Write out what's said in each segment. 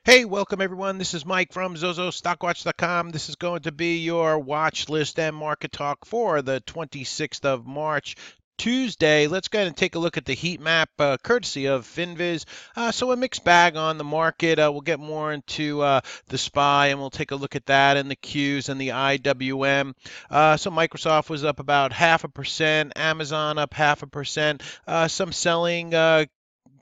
Hey, welcome everyone. This is Mike from zozostockwatch.com. This is going to be your watch list and market talk for the 26th of March, Tuesday. Let's go ahead and take a look at the heat map courtesy of FinViz. So a mixed bag on the market. We'll get more into the SPY and we'll take a look at that and the Qs and the IWM. So Microsoft was up about 0.5%, Amazon up 0.5%, some selling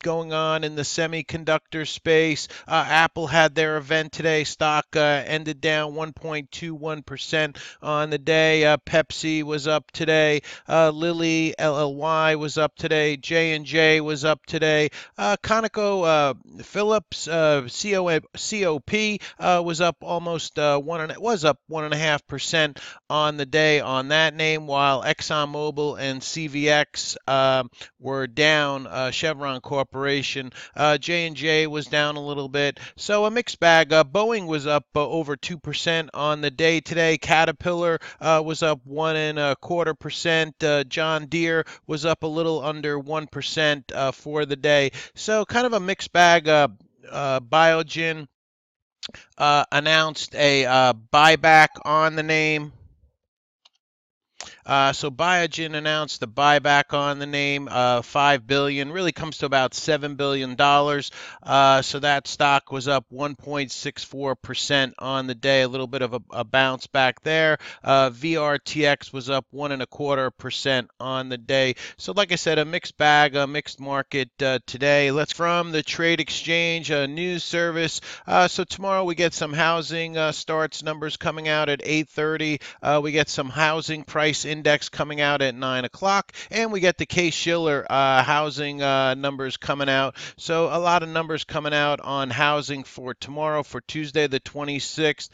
going on in the semiconductor space. Apple had their event today. Stock ended down 1.21% on the day. Pepsi was up today. Lilly LLY was up today. J&J was up today. Conoco Phillips COP was up almost was up 1.5% on the day on that name, while ExxonMobil and CVX were down. Chevron Corporation, J&J was down a little bit. So a mixed bag. Boeing was up over 2% on the day today. Caterpillar was up 1.25%. John Deere was up a little under 1% for the day. So kind of a mixed bag. Biogen announced a buyback on the name. So Biogen announced the buyback on the name, $5 billion, really comes to about $7 billion. So that stock was up 1.64% on the day, a little bit of a bounce back there. VRTX was up 1.25% on the day. So like I said, a mixed bag, a mixed market today. Let's from the Trade Exchange news service. So tomorrow we get some housing starts numbers coming out at 8:30. We get some housing price index coming out at 9 o'clock, and we get the Case-Shiller housing numbers coming out. So a lot of numbers coming out on housing for tomorrow, for Tuesday the 26th.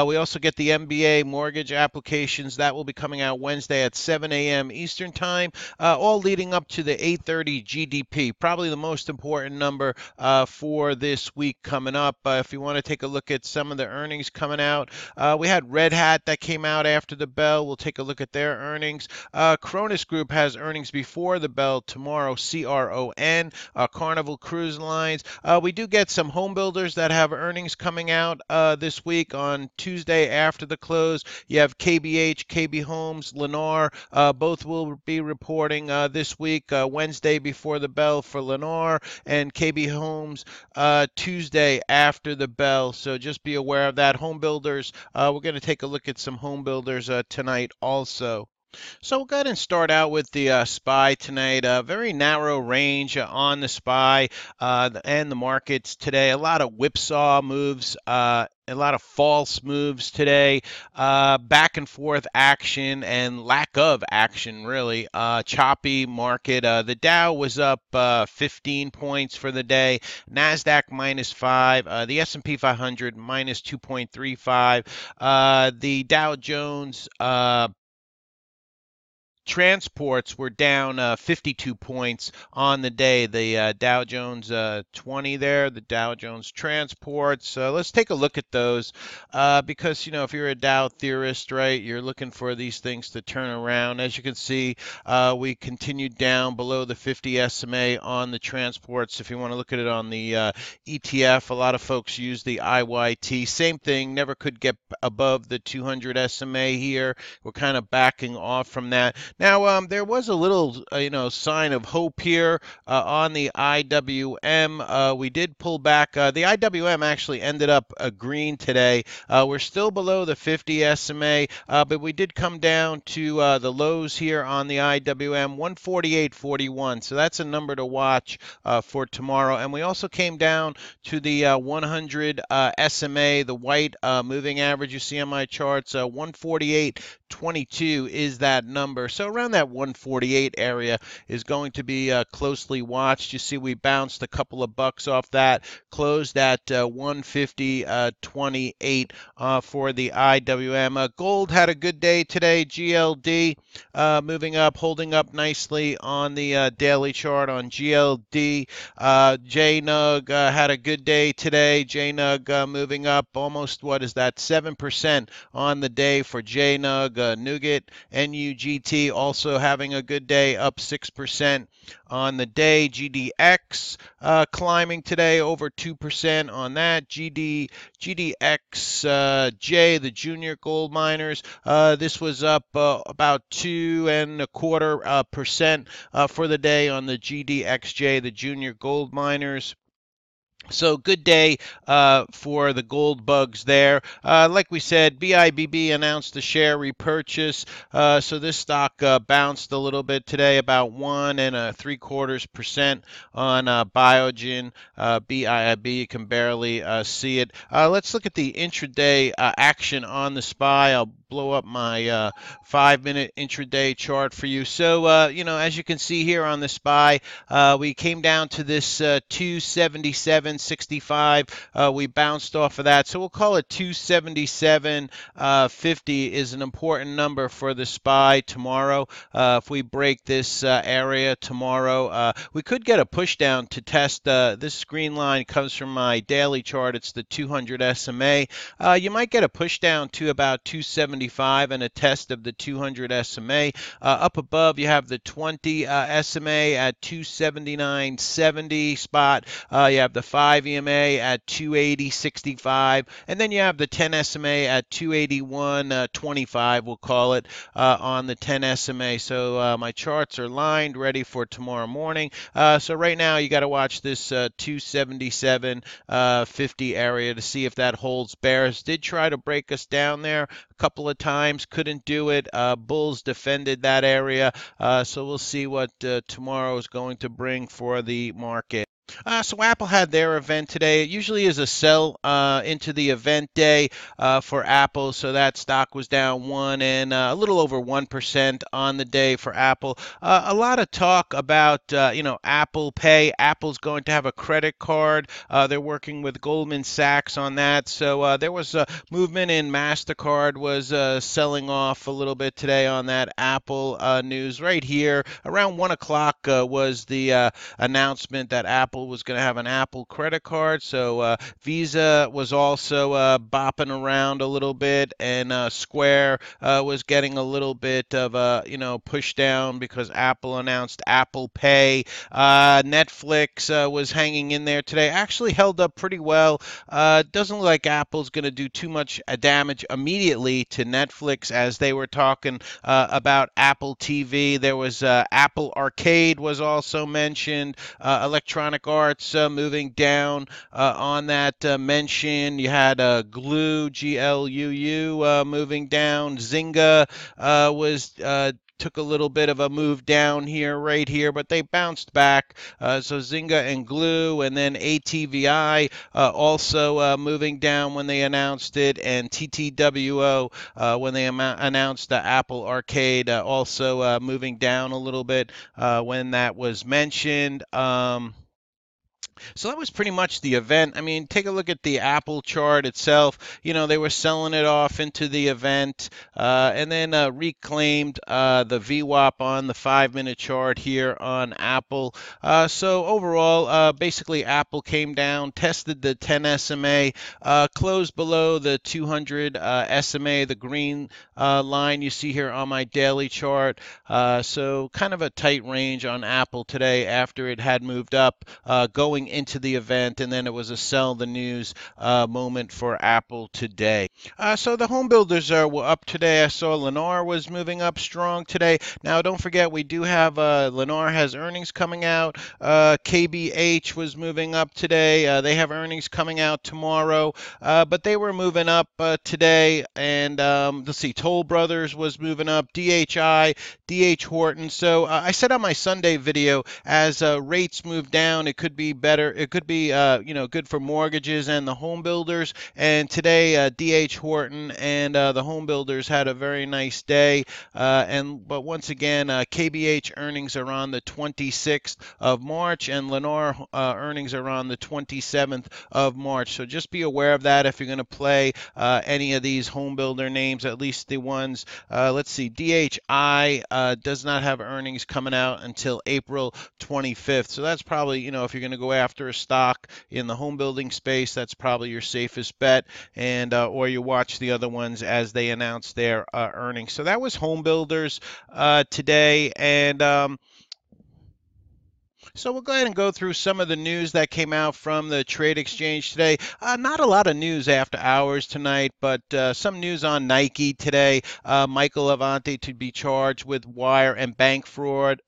We also get the MBA mortgage applications. That will be coming out Wednesday at 7 a.m. Eastern Time, all leading up to the 8:30 GDP, probably the most important number for this week coming up. If you want to take a look at some of the earnings coming out, we had Red Hat that came out after the bell. We'll take a look at their earnings. Cronus Group has earnings before the bell tomorrow, CRON. Carnival Cruise Lines. We do get some home builders that have earnings coming out this week on Tuesday after the close. You have KBH, KB Homes, Lennar. Both will be reporting this week, Wednesday before the bell for Lennar, and KB Homes Tuesday after the bell. So just be aware of that. Home builders, we're going to take a look at some home builders tonight also. So we'll go ahead and start out with the SPY tonight. A very narrow range on the SPY and the markets today. A lot of whipsaw moves. A lot of false moves today, back and forth action and lack of action, really. Choppy market. The Dow was up 15 points for the day. NASDAQ -5. The S&P 500 -2.35. The Dow Jones transports were down 52 points on the day. The Dow Jones 20 there, the Dow Jones transports. Let's take a look at those because, if you're a Dow theorist, right, you're looking for these things to turn around. As you can see, we continued down below the 50 SMA on the transports. If you want to look at it on the ETF, a lot of folks use the IYT. Same thing, never could get above the 200 SMA here. We're kind of backing off from that. Now, there was a little, sign of hope here on the IWM. We did pull back. The IWM actually ended up green today. We're still below the 50 SMA, but we did come down to the lows here on the IWM, 148.41. So that's a number to watch for tomorrow. And we also came down to the 100 SMA, the white moving average you see on my charts, 148.22 is that number. So around that 148 area is going to be closely watched. You see we bounced a couple of bucks off that, closed at 150.28 for the IWM. Gold had a good day today. GLD moving up, holding up nicely on the daily chart on GLD. JNUG had a good day today. JNUG moving up almost, 7% on the day for JNUG. Nougat, NUGT also having a good day, up 6% on the day. GDX climbing today, over 2% on that. GDXJ, the junior gold miners, this was up about 2.25% for the day on the GDXJ, the junior gold miners. So good day for the gold bugs there. Like we said, VIAB announced the share repurchase. So this stock bounced a little bit today, about 1.75% on Biogen. VIAB, you can barely see it. Let's look at the intraday action on the SPY. I'll blow up my 5-minute intraday chart for you. So, as you can see here on the SPY, we came down to this 277.65. We bounced off of that, so we'll call it 277.50 is an important number for the SPY tomorrow. If we break this area tomorrow, we could get a push down to test. This green line comes from my daily chart. It's the 200 SMA. You might get a push down to about 275 and a test of the 200 SMA. Up above, you have the 20 SMA at 279.70 spot. You have the 5 EMA at 280.65, and then you have the 10 SMA at 281.25, we'll call it, on the 10 SMA. So my charts are lined, ready for tomorrow morning. So right now, you got to watch this 277.50 area to see if that holds. Bears did try to break us down there a couple of times, couldn't do it. Bulls defended that area, so we'll see what tomorrow is going to bring for the market. So Apple had their event today. It usually is a sell into the event day for Apple, so that stock was down 1 and a little over 1% on the day for Apple. A lot of talk about Apple Pay. Apple's going to have a credit card. They're working with Goldman Sachs on that. So there was a movement in MasterCard was selling off a little bit today on that Apple news. Right here around 1 o'clock was the announcement that Apple was going to have an Apple credit card. So Visa was also bopping around a little bit, and Square was getting a little bit of a push down because Apple announced Apple Pay. Netflix was hanging in there today. Actually held up pretty well. Doesn't look like Apple's going to do too much damage immediately to Netflix, as they were talking about Apple TV. There was Apple Arcade was also mentioned. Electronic Arts moving down on that mention. You had Glue, GLUU, moving down. Zynga was took a little bit of a move down here, right here, but they bounced back. So Zynga and Glue, and then ATVI also moving down when they announced it, and TTWO when they announced the Apple Arcade also moving down a little bit when that was mentioned. So that was pretty much the event. I mean, take a look at the Apple chart itself. They were selling it off into the event and then reclaimed the VWAP on the 5-minute chart here on Apple. So overall, basically Apple came down, tested the 10 SMA, closed below the 200 SMA, the green line you see here on my daily chart. So kind of a tight range on Apple today after it had moved up going into the event, and then it was a sell the news moment for Apple today. So the home builders were up today. I saw Lennar was moving up strong today. Now don't forget, we do have Lennar has earnings coming out. KBH was moving up today. They have earnings coming out tomorrow, but they were moving up today. And let's see, Toll Brothers was moving up. DHI, DH Horton. So I said on my Sunday video, as rates move down, it could be better. It could be good for mortgages and the home builders. And today DH Horton and the home builders had a very nice day. But once again, KBH earnings are on the 26th of March, and Lennar earnings are on the 27th of March. So just be aware of that if you're going to play any of these home builder names, at least the ones. Let's see, DHI does not have earnings coming out until April 25th. So that's probably, if you're going to go after a stock in the home building space, that's probably your safest bet, and or you watch the other ones as they announce their earnings. So that was home builders today, and so we'll go ahead and go through some of the news that came out from the trade exchange today. Not a lot of news after hours tonight, but some news on Nike today. Michael Levante to be charged with wire and bank fraud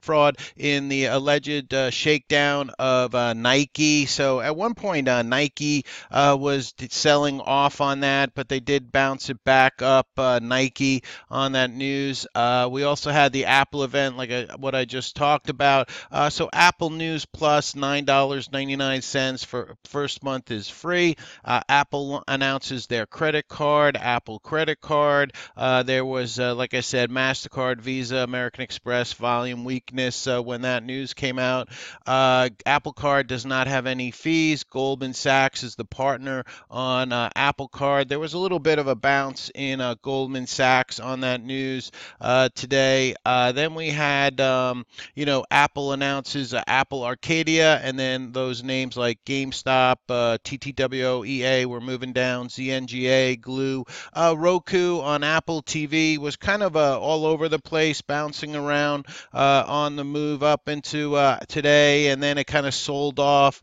in the alleged shakedown of Nike. So at one point, Nike was selling off on that, but they did bounce it back up, Nike, on that news. We also had the Apple event, like what I just talked about. So Apple News Plus, $9.99 for first month is free. Apple announces their credit card, Apple Credit Card. There was, like I said, MasterCard, Visa, American Express, volume weakness when that news came out. Apple Card does not have any fees. Goldman Sachs is the partner on Apple Card. There was a little bit of a bounce in Goldman Sachs on that news today. Then we had, Apple announces Apple Arcadia, and then those names like GameStop, TTWO, EA were moving down, ZNGA, Glue. Roku on Apple TV was kind of all over the place, bouncing around on the move up into today, and then it kind of sold off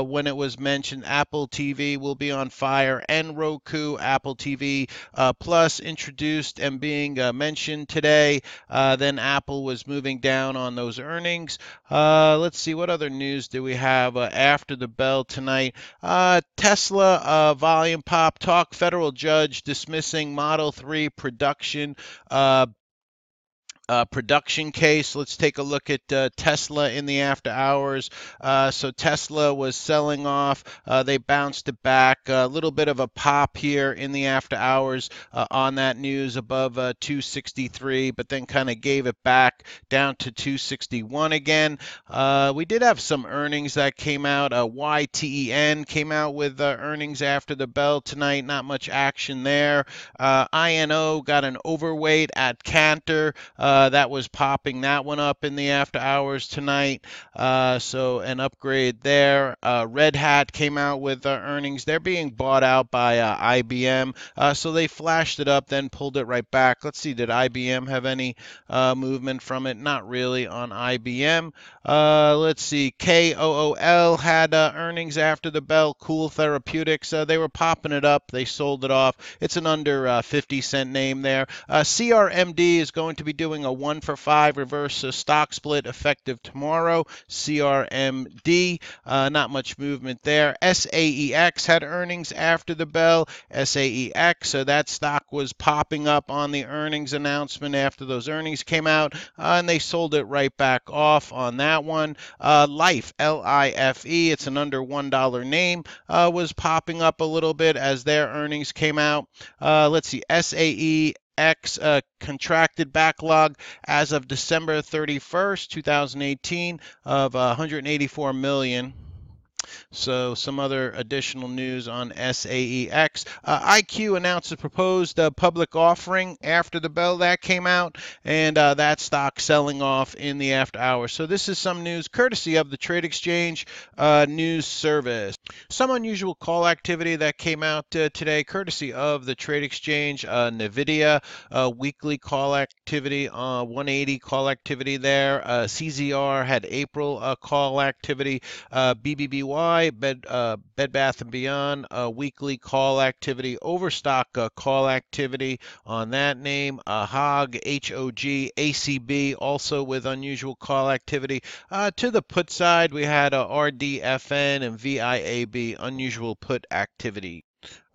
when it was mentioned Apple TV will be on fire, and Roku, Apple TV Plus introduced and being mentioned today. Then Apple was moving down on those earnings. Let's see, what other news do we have after the bell tonight? Tesla volume pop talk. Federal judge dismissing Model 3 production case. Let's take a look at Tesla in the after hours. So Tesla was selling off. They bounced it back. A little bit of a pop here in the after hours on that news above 263, but then kind of gave it back down to 261 again. We did have some earnings that came out. YTEN came out with earnings after the bell tonight. Not much action there. INO got an overweight at Cantor. That was popping that one up in the after hours tonight. So an upgrade there. Red Hat came out with earnings. They're being bought out by IBM. So they flashed it up, then pulled it right back. Let's see, did IBM have any movement from it? Not really on IBM. Let's see, KOOL had earnings after the bell. Cool Therapeutics, they were popping it up. They sold it off. It's an under 50-cent name there. CRMD is going to be doing a 1-for-5 reverse stock split effective tomorrow. CRMD, not much movement there. SAEX had earnings after the bell. SAEX, that stock was popping up on the earnings announcement after those earnings came out, and they sold it right back off on that one. Life, LIFE, it's an under $1 name, was popping up a little bit as their earnings came out. Let's see, SAEX contracted backlog as of December 31st, 2018 of 184 million. So some other additional news on SAEX. IQ announced a proposed public offering after the bell that came out, and that stock selling off in the after hours. So this is some news courtesy of the Trade Exchange News Service. Some unusual call activity that came out today courtesy of the Trade Exchange. NVIDIA weekly call activity, 180 call activity there. CZR had April call activity. BBBY, Bed Bath & Beyond, weekly call activity. Overstock call activity on that name. HOG, HOG, ACB, also with unusual call activity. To the put side, we had RDFN and VIAB, unusual put activity.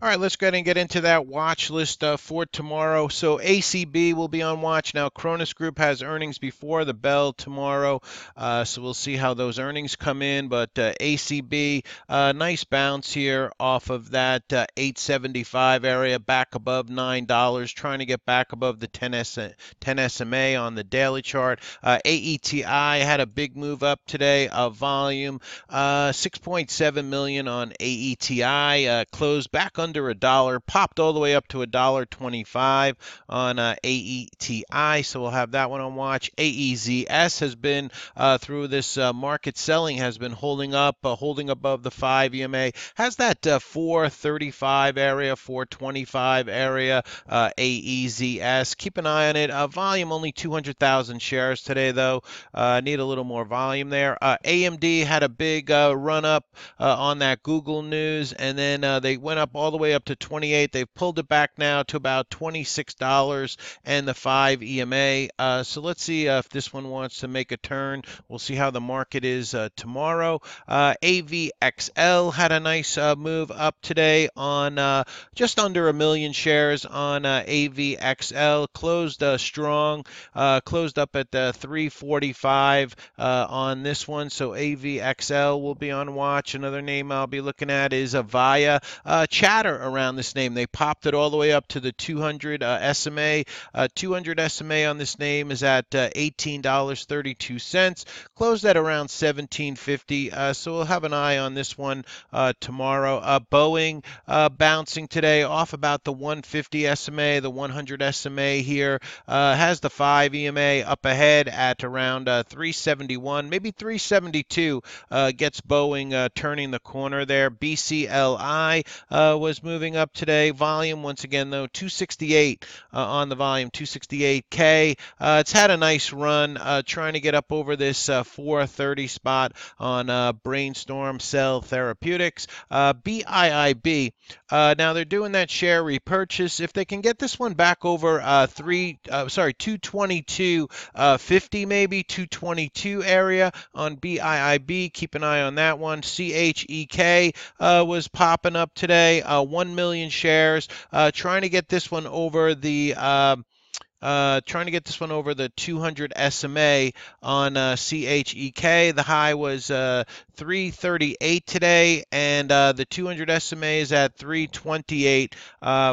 All right, let's go ahead and get into that watch list for tomorrow. So ACB will be on watch. Now, Cronus Group has earnings before the bell tomorrow, so we'll see how those earnings come in. But ACB, nice bounce here off of that 875 area, back above $9, trying to get back above the 10 SMA on the daily chart. AETI had a big move up today, volume 6.7 million on AETI, closed back under $1, popped all the way up to $1.25 on AETI, so we'll have that one on watch. AEZS has been through this market selling, has been holding up, holding above the 5 EMA, has that 435 area, 425 area. AEZS, keep an eye on it. Volume only 200,000 shares today, though. Need a little more volume there. AMD had a big run up on that Google news, and then they went up all the way up to 28. They've pulled it back now to about $26 and the 5 EMA. So let's see if this one wants to make a turn. We'll see how the market is tomorrow. AVXL had a nice move up today on just under 1 million shares on AVXL. Closed strong, closed up at 345 on this one. So AVXL will be on watch. Another name I'll be looking at is a VIAB. Chatter around this name. They popped it all the way up to the 200 SMA. 200 SMA on this name is at $18.32. Closed at around $17.50. So we'll have an eye on this one tomorrow. Boeing bouncing today off about the 150 SMA, the 100 SMA here. Has the 5 EMA up ahead at around 371, maybe 372. Gets Boeing turning the corner there. BCLI was moving up today. Volume, once again, though, 268 on the volume, 268K. It's had a nice run trying to get up over this 430 spot on Brainstorm Cell Therapeutics. BIIB. Now they're doing that share repurchase. If they can get this one back over 222.50, maybe 222 area on BIIB, keep an eye on that one. CHEK was popping up today. 1 million shares. Trying to get this one over the 200 SMA on CHEK. The high was 338 today, and the 200 SMA is at 328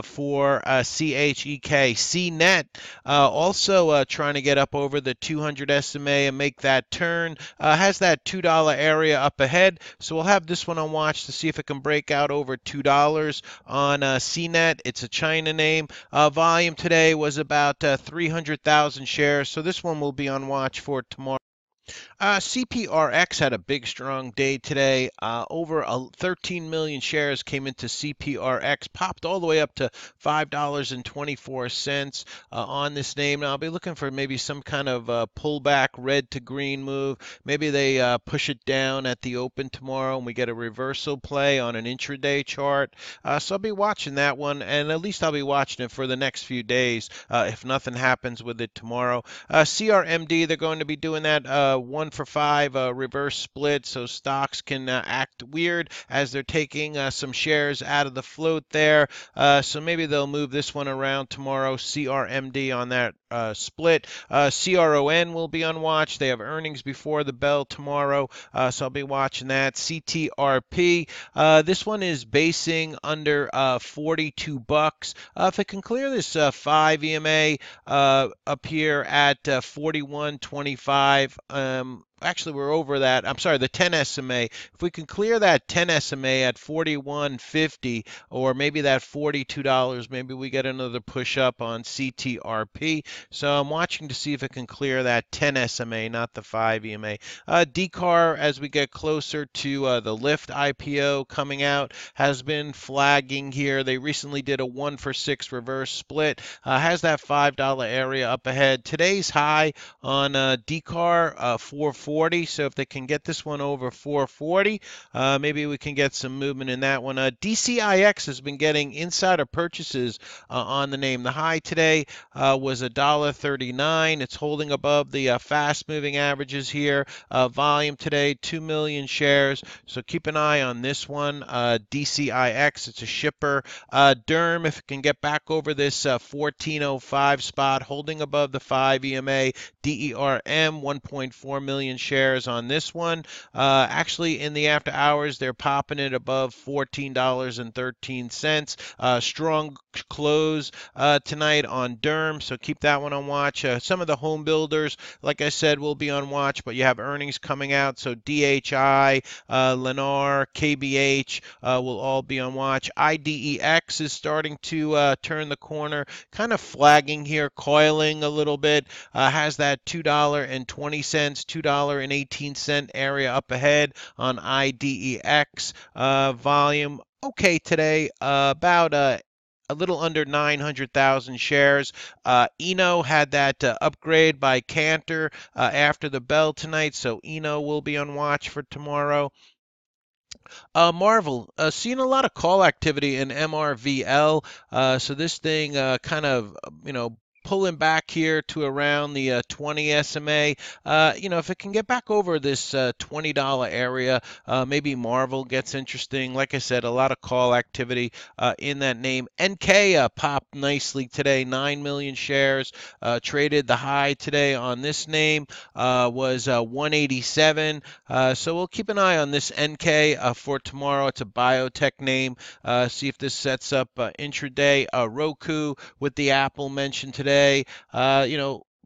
for CHEK. CNET also trying to get up over the 200 SMA and make that turn. Has that $2 area up ahead, so we'll have this one on watch to see if it can break out over $2 on CNET. It's a China name. Volume today was about 300,000 shares, so this one will be on watch for tomorrow. CPRX had a big, strong day today. Over 13 million shares came into CPRX, popped all the way up to $5.24 on this name. Now, I'll be looking for maybe some kind of pullback, red to green move. Maybe they push it down at the open tomorrow and we get a reversal play on an intraday chart. So I'll be watching that one, and at least I'll be watching it for the next few days if nothing happens with it tomorrow. CRMD, they're going to be doing that 1-for-5 reverse split, so stocks can act weird as they're taking some shares out of the float there. So maybe they'll move this one around tomorrow. CRMD on that split. CRON will be on watch. They have earnings before the bell tomorrow, so I'll be watching that. CTRP. This one is basing under 42 bucks. If it can clear this 5 EMA up here at 41.25. Actually, we're over that. I'm sorry, the 10 SMA. If we can clear that 10 SMA at 41.50 or maybe that $42, maybe we get another push up on CTRP. So I'm watching to see if it can clear that 10 SMA, not the 5 EMA. DCAR, as we get closer to the Lyft IPO coming out, has been flagging here. They recently did a 1-for-6 reverse split. Has that $5 area up ahead. Today's high on DCAR, 440. So if they can get this one over 440, maybe we can get some movement in that one. DCIX has been getting insider purchases on the name. The high today was $1.39. It's holding above the fast-moving averages here. Volume today, 2 million shares. So keep an eye on this one. DCIX, it's a shipper. DERM, if it can get back over this 1405 spot, holding above the 5 EMA. DERM, 1.4 million shares on this one. Actually, in the after hours, they're popping it above $14.13. Strong close tonight on DERM, so keep that one on watch. Some of the home builders, like I said, will be on watch, but you have earnings coming out, so DHI, Lennar, KBH will all be on watch. IDEX is starting to turn the corner, kind of flagging here, coiling a little bit, has that $2.20, $2.18 area up ahead on IDEX. Volume okay today, about a little under 900,000 shares. Eno had that upgrade by Cantor after the bell tonight, so Eno will be on watch for tomorrow. Marvel, seeing a lot of call activity in MRVL. So this thing kind of, pulling back here to around the 20 SMA. If it can get back over this $20 area, maybe Marvel gets interesting. Like I said, a lot of call activity in that name. NK popped nicely today, 9 million shares traded. The high today on this name was 187. So we'll keep an eye on this NK for tomorrow. It's a biotech name. See if this sets up intraday. Roku with the Apple mentioned today.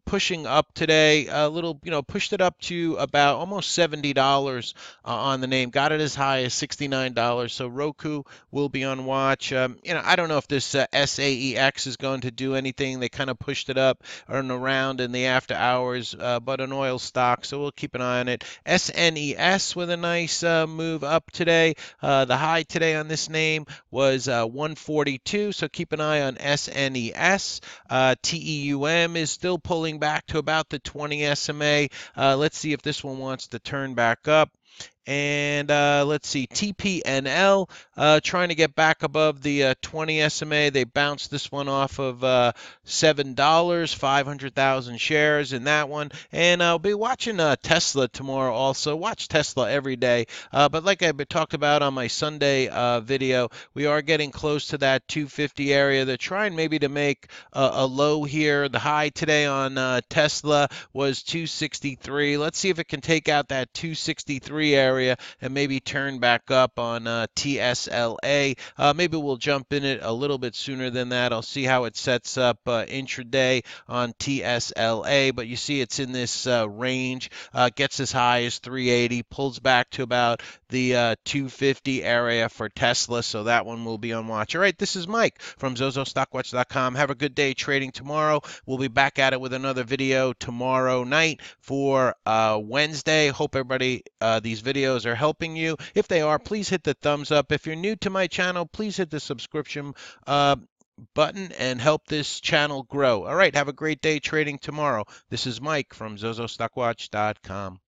Pushing up today, a little, pushed it up to about almost $70 on the name. Got it as high as $69. So Roku will be on watch. I don't know if this SAEX is going to do anything. They kind of pushed it up and around in the after hours, but an oil stock, so we'll keep an eye on it. SNES with a nice move up today. The high today on this name was 142, so keep an eye on SNES. TEUM is still pulling back to about the 20 SMA. Let's see if this one wants to turn back up. And let's see, TPNL trying to get back above the 20 SMA. They bounced this one off of $7, 500,000 shares in that one. And I'll be watching Tesla tomorrow also. Watch Tesla every day. But like I talked about on my Sunday video, we are getting close to that 250 area. They're trying maybe to make a low here. The high today on Tesla was 263. Let's see if it can take out that 263 area and maybe turn back up on TSLA. Maybe we'll jump in it a little bit sooner than that. I'll see how it sets up intraday on TSLA, but you see it's in this range, gets as high as 380, pulls back to about the 250 area for Tesla, so that one will be on watch. All right, this is Mike from zozostockwatch.com. Have a good day trading tomorrow. We'll be back at it with another video tomorrow night for Wednesday. Hope everybody, these videos are helping you. If they are, please hit the thumbs up. If you're new to my channel, please hit the subscription button and help this channel grow. All right, have a great day trading tomorrow. This is Mike from zozostockwatch.com.